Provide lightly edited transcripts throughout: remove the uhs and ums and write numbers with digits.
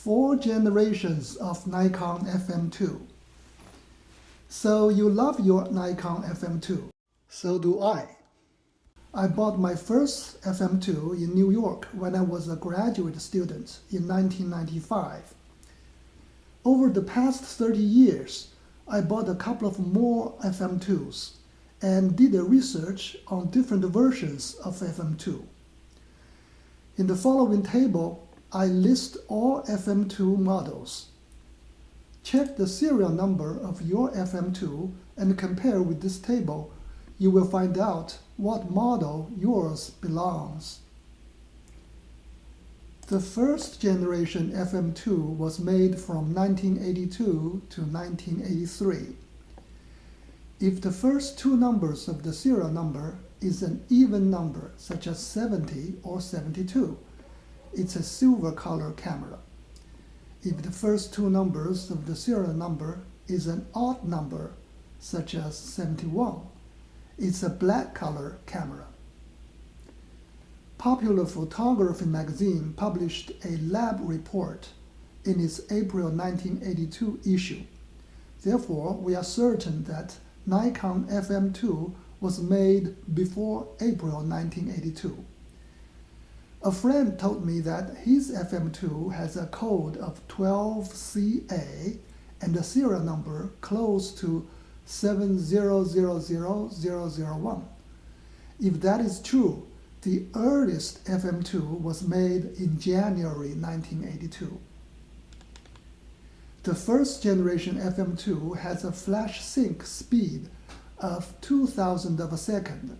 4 generations of Nikon FM2. So you love your Nikon FM2. So do I. I bought my first FM2 in New York when I was a graduate student in 1995. Over the past 30 years, I bought a couple of more FM2s and did a research on different versions of FM2. In the following table, I list all FM2 models. Check the serial number of your FM2 and compare with this table. You will find out what model yours belongs. The first generation FM2 was made from 1982 to 1983. If the first two numbers of the serial number is an even number, such as 70 or 72, it's a silver color camera. If the first two numbers of the serial number is an odd number, such as 71, it's a black color camera. Popular Photography magazine published a lab report in its April 1982 issue. Therefore, we are certain that Nikon FM2 was made before April 1982. A friend told me that his FM2 has a code of 12CA and a serial number close to 7000001. If that is true, the earliest FM2 was made in January 1982. The first generation FM2 has a flash sync speed of 2,000 of a second.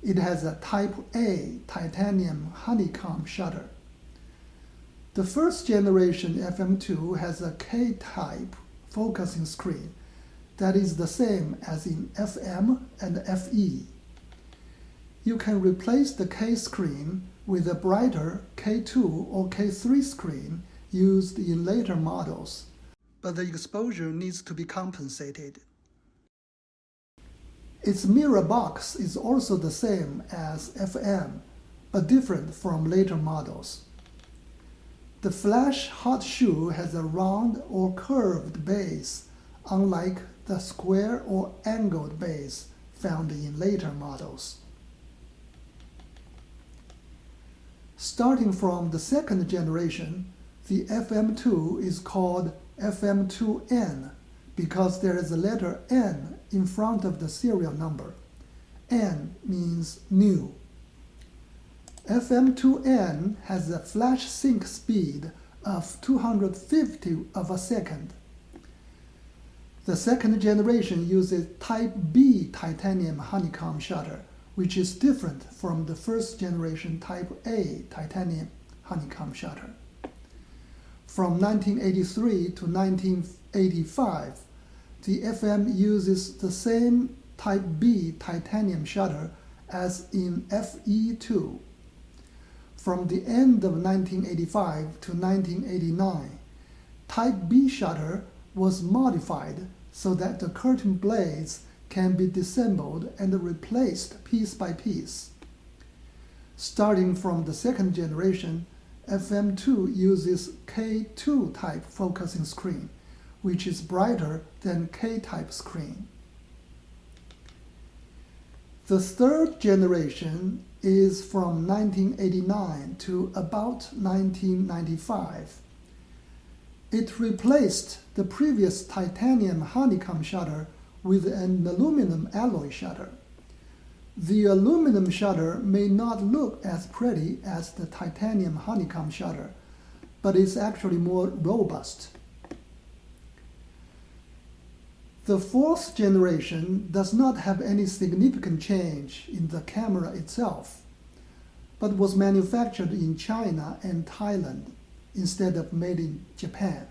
It has a Type A titanium honeycomb shutter. The first generation FM2 has a K-type focusing screen that is the same as in FM and FE. You can replace the K screen with a brighter K2 or K3 screen used in later models, but the exposure needs to be compensated. Its mirror box is also the same as FM, but different from later models. The flash hot shoe has a round or curved base, unlike the square or angled base found in later models. Starting from the second generation, the FM2 is called FM2N because there is a letter N in front of the serial number. N means new. FM2N has a flash sync speed of 250 of a second. The second generation uses Type B titanium honeycomb shutter, which is different from the first generation Type A titanium honeycomb shutter. From 1983 to 1985, the FM uses the same Type B titanium shutter as in FE2. From the end of 1985 to 1989, Type B shutter was modified so that the curtain blades can be disassembled and replaced piece by piece. Starting from the second generation, FM2 uses K2 type focusing screen, which is brighter than K-type screen. The third generation is from 1989 to about 1995. It replaced the previous titanium honeycomb shutter with an aluminum alloy shutter. The aluminum shutter may not look as pretty as the titanium honeycomb shutter, but it's actually more robust. The fourth generation does not have any significant change in the camera itself, but was manufactured in China and Thailand instead of made in Japan.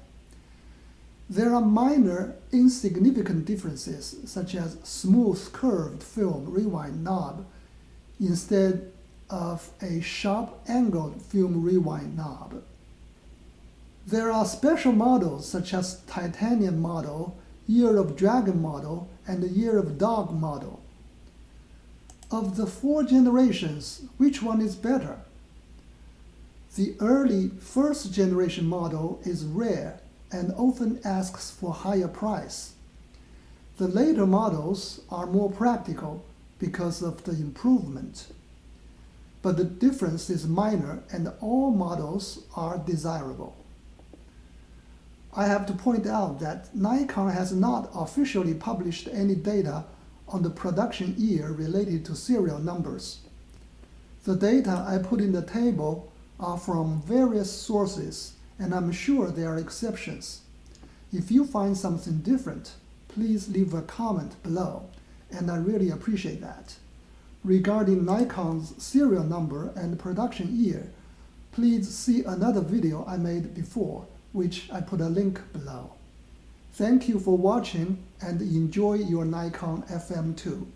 There are minor, insignificant differences, such as smooth curved film rewind knob instead of a sharp angled film rewind knob. There are special models such as titanium model, Year of Dragon model, and the Year of Dog model. Of the 4 generations, which one is better? The early first generation model is rare and often asks for higher price. The later models are more practical because of the improvement. But the difference is minor and all models are desirable. I have to point out that Nikon has not officially published any data on the production year related to serial numbers. The data I put in the table are from various sources, and I'm sure there are exceptions. If you find something different, please leave a comment below, and I really appreciate that. Regarding Nikon's serial number and production year, please see another video I made before, which I put a link below. Thank you for watching and enjoy your Nikon FM2.